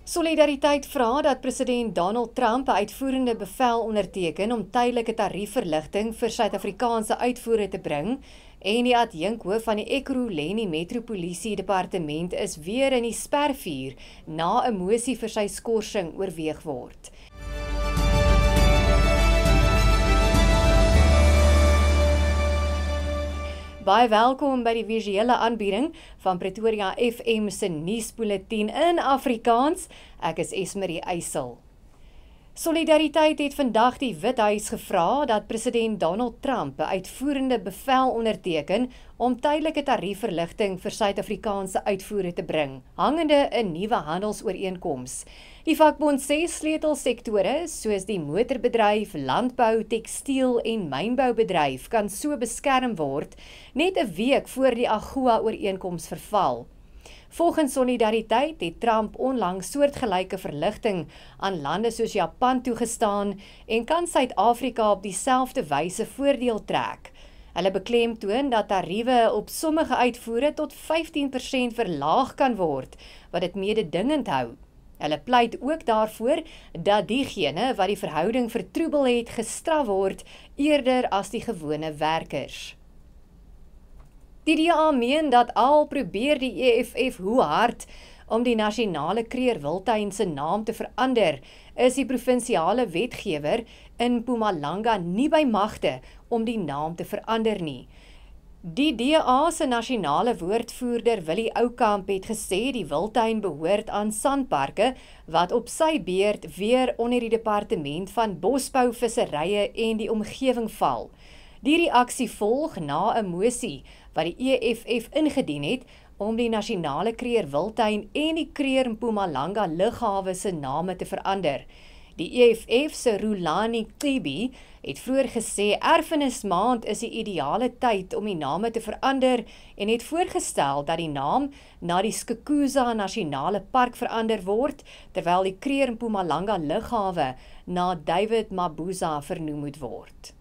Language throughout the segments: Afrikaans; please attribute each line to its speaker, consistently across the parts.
Speaker 1: Solidariteit vra dat president Donald Trump 'n uitvoerende bevel onderteken om tydelike tariefverligting vir Suid-Afrikaanse uitvoere te bring en die adjunkhoof van die Ekurhuleni Metropolisie Departement is weer in die spervuur na 'n mosie vir sy skorsing oorweeg word. Baie welkom by die visuele aanbieding van Pretoria FM se nuusbulletin in Afrikaans. Ek is Esmerie Eysel. Solidariteit het vandag die Withuis gevra dat president Donald Trump 'n uitvoerende bevel onderteken om tydelike tariefverligting vir Suid-Afrikaanse uitvoere te bring, hangende 'n nuwe handelsooreenkoms. Die vakbond sê sleutelsektore soos die motorbedryf, landbou, tekstiel en mynboubedryf kan so beskerm word net 'n week voor die AGOA-ooreenkoms verval. Volgens Solidariteit het Trump onlangs soortgelyke verligting aan lande soos Japan toegestaan en kan Suid-Afrika op dieselfde wyse voordeel trek. Hulle beklemtoon dat tariewe op sommige uitvoere tot 15% verlaag kan word, wat dit mededingend hou. Hulle pleit ook daarvoor dat diegene wat die verhouding vertroebel het, gestraf word eerder as die gewone werkers. Die DA meen dat al probeer die EFF hoe hard om die nasionale kreer wildtuin se naam te verander, is die provinsiale wetgewer in Mpumalanga nie by magte om die naam te verander nie. Die DA se nasionale woordvoerder Willie Oukamp het gesê die wildtuin behoort aan Sanparke wat op sy beurt weer onder die departement van bosbou, visserye en die omgewing val. Die reaksie volg na 'n mosie wat die EFF ingedien het om die nasionale kreer wildtuin en die kreer Mpumalanga lughawe se name te verander. Die EFF se Rulani Qibi het vroeër gesê erfenismaand is die ideale tyd om die name te verander en het voorgestel dat die naam na die Skukuza Nasionale Park verander word, terwyl die kreer Mpumalanga lughawe na David Mabuza vernoem moet word.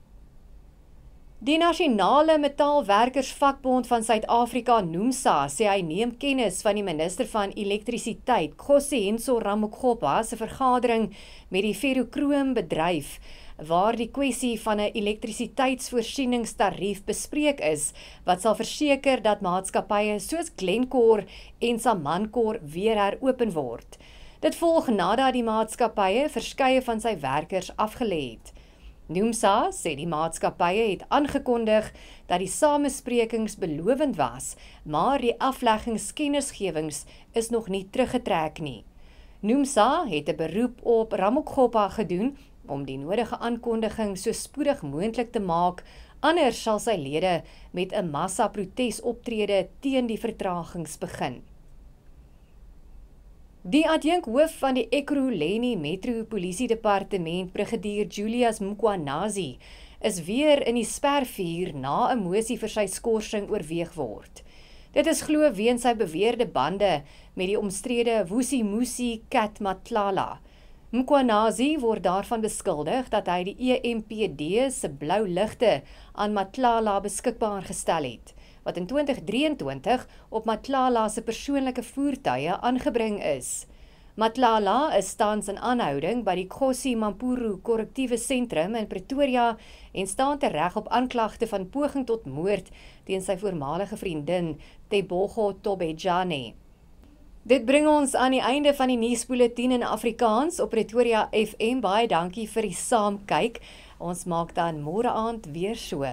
Speaker 1: Die Nasionale Metaalwerkersvakbond van Suid-Afrika, NUMSA, sê hy neem kennis van die minister van elektrisiteit, Kgosihenso Ramokgopa, se vergadering met die ferrokroom bedryf, waar die kwessie van 'n elektrisiteitsvoorsieningstarief bespreek is, wat sal verseker dat maatskappye soos Glencore en Samancor weer heropen word. Dit volg nadat die maatskappye verskeie van sy werkers afgelê het. NUMSA sê die maatskappye het aangekondig dat die samesprekings belovend was, maar die afleggingskennisgewings is nog nie teruggetrek nie. NUMSA het 'n beroep op Ramokgopa gedoen om die nodige aankondiging so spoedig moontlik te maak, anders sal sy lede met 'n massa-protesoptrede teen die vertragings begin. Die adjunkhoof van die Ekurhuleni Metropolisie Departement, Brigadier Julius Mkhwanazi, is weer in die spervuur na 'n mosie vir sy skorsing oorweeg word. Dit is glo weens sy beweerde bande met die omstrede Vusimusi Cat Matlala. Mkhwanazi word daarvan beskuldig dat hy die EMPD se blou ligte aan Matlala beskikbaar gestel het, wat in 2023 op Matlala se persoonlike voertuie aangebring is. Matlala is tans in aanhouding by die Kgosi Mampuru Korrektiewe Sentrum in Pretoria en staan tereg op aanklagte van poging tot moord teen sy voormalige vriendin Tebogo Tobejane. Dit bring ons aan die einde van die nuusbulletin in Afrikaans op Pretoria FM. Baie dankie vir die saamkyk. Ons maak dan môre aand weer so.